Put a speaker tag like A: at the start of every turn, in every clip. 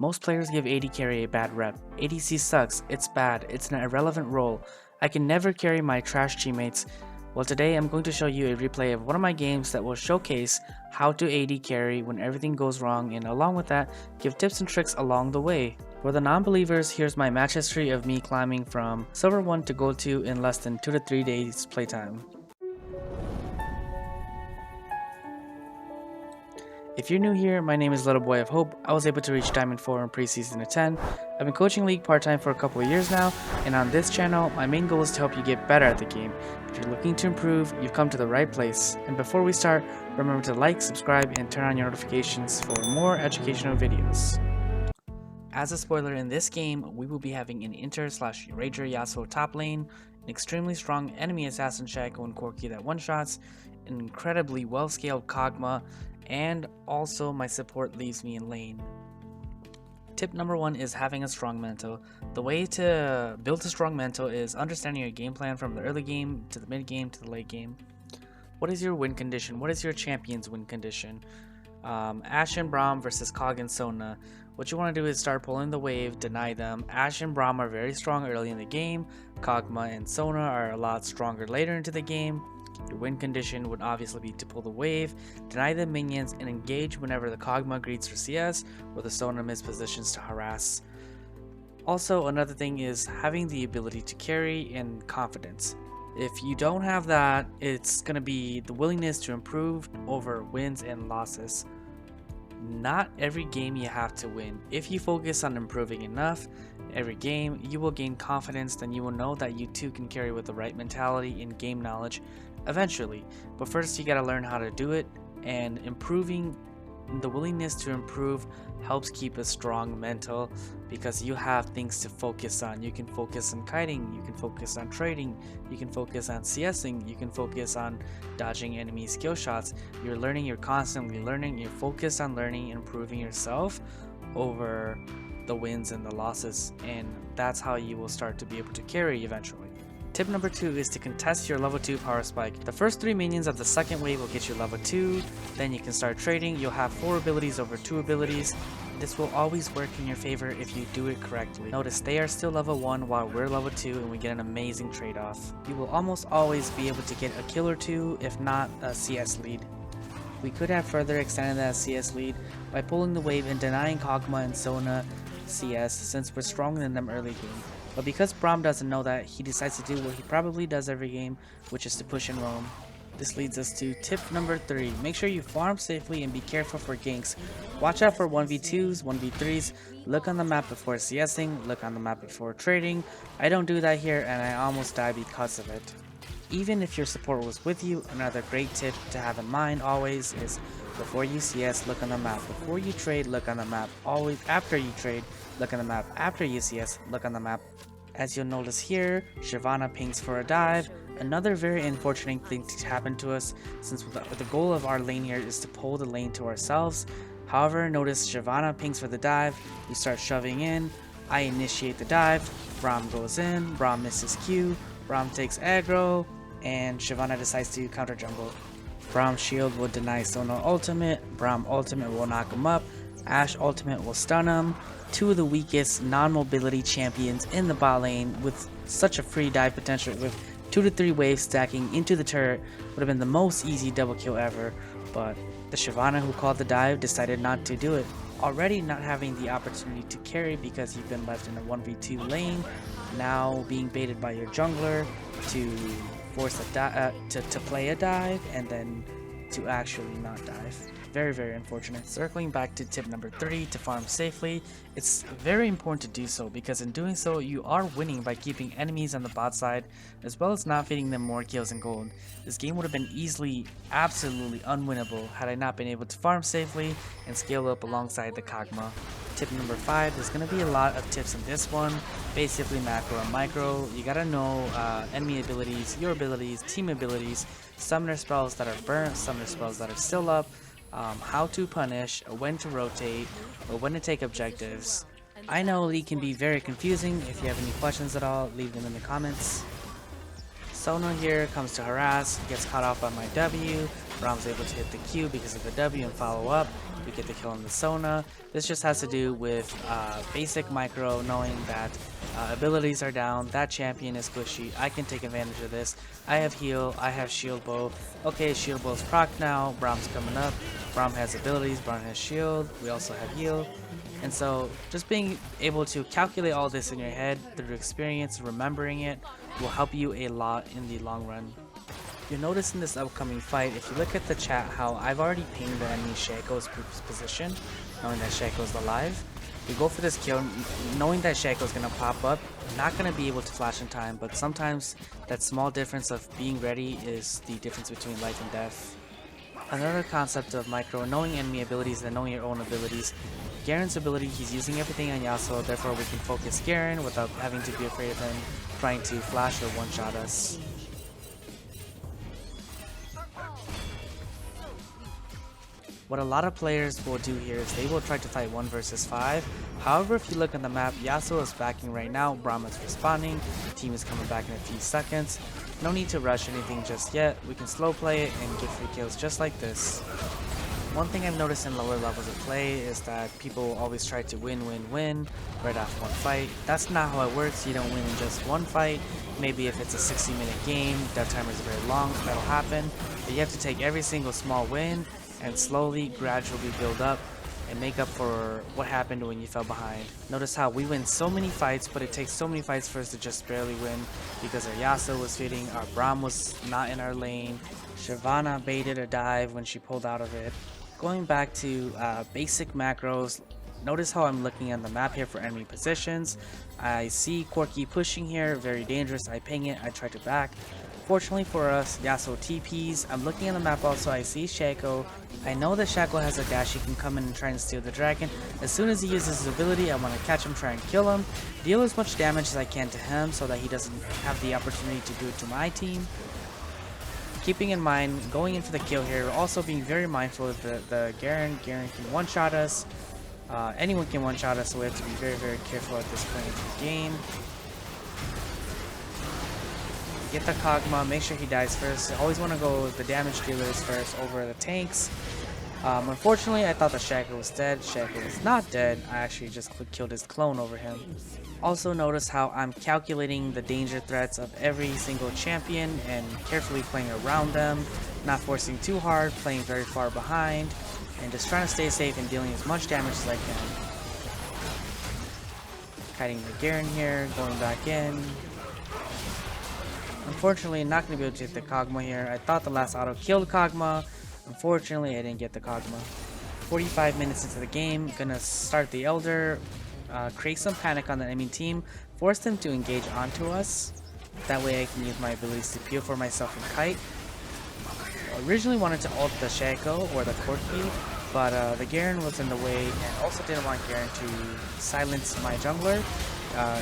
A: Most players give AD carry a bad rep. ADC sucks, it's bad, it's an irrelevant role. I can never carry my trash teammates. Well, today I'm going to show you a replay of one of my games that will showcase how to AD carry when everything goes wrong, and along with that, give tips and tricks along the way. For the non-believers, here's my match history of me climbing from Silver 1 to Gold 2 in less than 2 to 3 days playtime. If you're new here, my name is LittleBoyOfHope. I was able to reach Diamond 4 in preseason at 10. I've been coaching League part-time for a couple of years now, and on this channel, my main goal is to help you get better at the game. If you're looking to improve, you've come to the right place. And before we start, remember to like, subscribe, and turn on your notifications for more educational videos. As a spoiler, in this game, we will be having an Inter/Rager Yasuo top lane, an extremely strong enemy assassin Shaco and Corki that one-shots, an incredibly well-scaled Kog Maw, and also my support leaves me in lane. Tip number 1 is having a strong mental. The way to build a strong mental is understanding your game plan from the early game to the mid game to the late game. What is your win condition? What is your champion's win condition? Ashe and Braum versus Kog and Sona. What you want to do is start pulling the wave, deny them. Ashe and Braum are very strong early in the game. Kog Maw and Sona are a lot stronger later into the game. Your win condition would obviously be to pull the wave, deny the minions, and engage whenever the Kog Maw greets for CS or the Sona miss positions to harass. Also, another thing is having the ability to carry and confidence. If you don't have that, it's going to be the willingness to improve over wins and losses. Not every game you have to win. If you focus on improving enough every game, you will gain confidence, then you will know that you too can carry with the right mentality and game knowledge eventually. But first you gotta learn how to do it, and improving, the willingness to improve helps keep a strong mental because you have things to focus on. You can focus on kiting, you can focus on trading, you can focus on CSing, you can focus on dodging enemy skill shots. You're learning, you're constantly learning, you're focused on learning and improving yourself over the wins and the losses, and that's how you will start to be able to carry eventually. Tip number 2 is to contest your level 2 power spike. The first 3 minions of the second wave will get you level 2, then you can start trading. You'll have 4 abilities over 2 abilities. This will always work in your favor if you do it correctly. Notice they are still level 1 while we're level 2, and we get an amazing trade-off. You will almost always be able to get a kill or 2, if not a CS lead. We could have further extended that CS lead by pulling the wave and denying Kog Maw and Sona CS since we're stronger than them early game. But because Braum doesn't know that, he decides to do what he probably does every game, which is to push and roam. This leads us to tip number 3. Make sure you farm safely and be careful for ganks. Watch out for 1v2s, 1v3s, look on the map before CSing, look on the map before trading. I don't do that here, and I almost die because of it. Even if your support was with you, another great tip to have in mind always is before you CS, look on the map. Before you trade, look on the map. Always after you trade, look on the map. After you CS, look on the map. As you'll notice here, Shyvana pings for a dive. Another very unfortunate thing to happen to us, since the goal of our lane here is to pull the lane to ourselves. However, notice Shyvana pings for the dive, we start shoving in, I initiate the dive, Braum goes in, Braum misses Q, Braum takes aggro, and Shyvana decides to counter jungle. Braum shield will deny Sona ultimate, Braum ultimate will knock him up, Ashe ultimate will stun him. 2 of the weakest non-mobility champions in the bot lane with such a free dive potential with 2 to 3 waves stacking into the turret would have been the most easy double kill ever, but the Shyvana who called the dive decided not to do it. Already not having the opportunity to carry because you've been left in a 1v2 lane, now being baited by your jungler to force a to play a dive and then to actually not dive. Very, very unfortunate. Circling back to tip number 3, to farm safely, it's very important to do so because in doing so you are winning by keeping enemies on the bot side as well as not feeding them more kills and gold. This game would have been easily, absolutely unwinnable had I not been able to farm safely and scale up alongside the Kog Maw. Tip number 5, there's going to be a lot of tips in this one, basically macro and micro. You gotta know enemy abilities, your abilities, team abilities, summoner spells that are burnt, summoner spells that are still up, how to punish, when to rotate, or when to take objectives. I know League can be very confusing. If you have any questions at all, leave them in the comments. Sona here comes to harass, gets caught off on my W, Braum's able to hit the Q because of the W and follow up. We get the kill on the Sona. This just has to do with basic micro, knowing that abilities are down, that champion is squishy, I can take advantage of this. I have heal, I have shield bow. Okay, shield bow's proc now, Braum's coming up. Braum has abilities, Braum has shield, we also have heal. And so just being able to calculate all this in your head through experience, remembering it, will help you a lot in the long run. You'll notice in this upcoming fight, if you look at the chat, how I've already pinged the enemy Shaco's position, knowing that Shaco's alive. We go for this kill, knowing that Shaco's going to pop up, not going to be able to flash in time, but sometimes that small difference of being ready is the difference between life and death. Another concept of micro, knowing enemy abilities and knowing your own abilities. Garen's ability, he's using everything on Yasuo, therefore we can focus Garen without having to be afraid of him trying to flash or one-shot us. What a lot of players will do here is they will try to fight 1 versus 5. However, if you look on the map, Yasuo is backing right now, Braum is respawning, team is coming back in a few seconds. No need to rush anything just yet, we can slow play it and get free kills just like this. One thing I've noticed in lower levels of play is that people always try to win right off one fight. That's not how it works, you don't win in just one fight. Maybe if it's a 60-minute game, death timer is very long, that'll happen. But you have to take every single small win and slowly, gradually build up and make up for what happened when you fell behind. Notice how we win so many fights, but it takes so many fights for us to just barely win because our Yasuo was fitting, our Braum was not in our lane, Shyvana baited a dive when she pulled out of it. Going back to basic macros, notice how I'm looking on the map here for enemy positions. I see Corki pushing here, very dangerous, I ping it, I try to back. Fortunately for us, Yasuo TPs. I'm looking on the map also, I see Shaco. I know that Shaco has a dash, he can come in and try and steal the dragon. As soon as he uses his ability, I want to catch him, try and kill him. Deal as much damage as I can to him so that he doesn't have the opportunity to do it to my team. Keeping in mind, going in for the kill here, also being very mindful of the Garen. Garen can one-shot us. Anyone can one-shot us, so we have to be very, very careful at this point of the game. Get the Kog Maw, make sure he dies first. I always want to go with the damage dealers first over the tanks. Unfortunately, I thought the Shaco was dead. Shaco was not dead. I actually just killed his clone over him. Also notice how I'm calculating the danger threats of every single champion and carefully playing around them, not forcing too hard, playing very far behind, and just trying to stay safe and dealing as much damage as I can. Kiting the Garen here, going back in. Unfortunately, not going to be able to hit the Kog Maw here. I thought the last auto killed Kog Maw. Unfortunately, I didn't get the Kog Maw. 45 minutes into the game, gonna start the Elder, create some panic on the enemy team, force them to engage onto us. That way I can use my abilities to peel for myself and kite. I originally wanted to ult the Shaco or the Corki, but the Garen was in the way and also didn't want Garen to silence my jungler.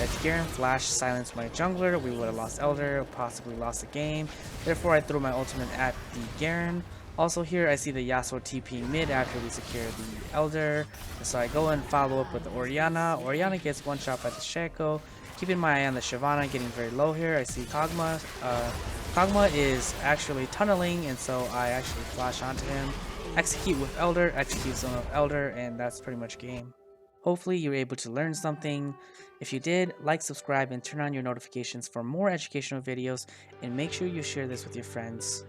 A: If Garen flash silenced my jungler, we would have lost Elder, possibly lost the game. Therefore, I threw my ultimate at the Garen. Also here, I see the Yasuo TP mid after we secure the Elder. So I go and follow up with the Orianna. Orianna gets one shot by the Shaco. Keeping my eye on the Shyvana, getting very low here. I see Kog Maw. Kog Maw is actually tunneling, and so I actually flash onto him. Execute with Elder, execute zone of Elder, and that's pretty much game. Hopefully you were able to learn something. If you did, like, subscribe, and turn on your notifications for more educational videos, and make sure you share this with your friends.